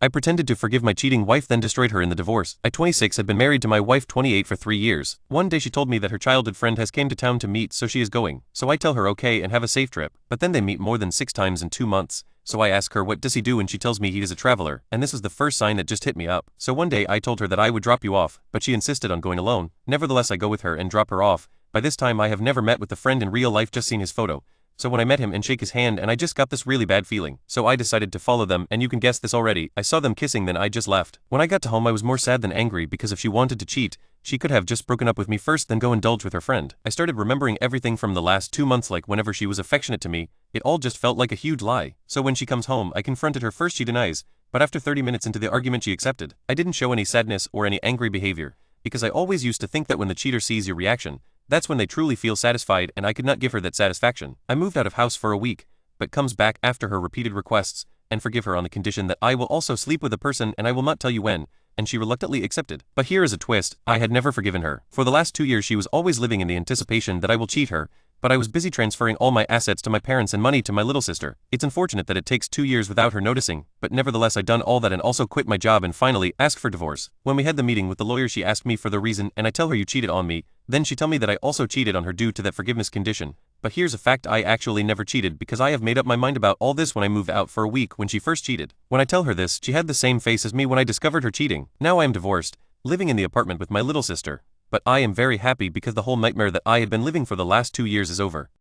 I pretended to forgive my cheating wife, then destroyed her in the divorce. I, 26, had been married to my wife, 28, for 3 years. One day she told me that her childhood friend has came to town to meet, so she is going. So I tell her okay and have a safe trip. But then they meet more than 6 times in 2 months. So I ask her what does he do, and she tells me he is a traveler, and this is the first sign that just hit me up. So one day I told her that I would drop you off, but she insisted on going alone. Nevertheless I go with her and drop her off. By this time I have never met with the friend in real life, just seen his photo. So when I met him and shake his hand, and I just got this really bad feeling. So I decided to follow them, and you can guess this already. I saw them kissing, then I just left. When I got to home I was more sad than angry, because if she wanted to cheat, she could have just broken up with me first, then go indulge with her friend. I started remembering everything from the last 2 months, like whenever she was affectionate to me, it all just felt like a huge lie. So when she comes home I confronted her. First she denies, but after 30 minutes into the argument she accepted. I didn't show any sadness or any angry behavior, because I always used to think that when the cheater sees your reaction, that's when they truly feel satisfied, and I could not give her that satisfaction. I moved out of house for a week, but comes back after her repeated requests, and forgive her on the condition that I will also sleep with a person and I will not tell you when, and she reluctantly accepted. But here is a twist, I had never forgiven her. For the last 2 years she was always living in the anticipation that I will cheat her, but I was busy transferring all my assets to my parents and money to my little sister. It's unfortunate that it takes 2 years without her noticing, but nevertheless I done all that and also quit my job and finally asked for divorce. When we had the meeting with the lawyer she asked me for the reason, and I tell her you cheated on me, then she tell me that I also cheated on her due to that forgiveness condition. But here's a fact, I actually never cheated, because I have made up my mind about all this when I moved out for a week when she first cheated. When I tell her this, she had the same face as me when I discovered her cheating. Now I am divorced, living in the apartment with my little sister. But I am very happy because the whole nightmare that I had been living for the last 2 years is over.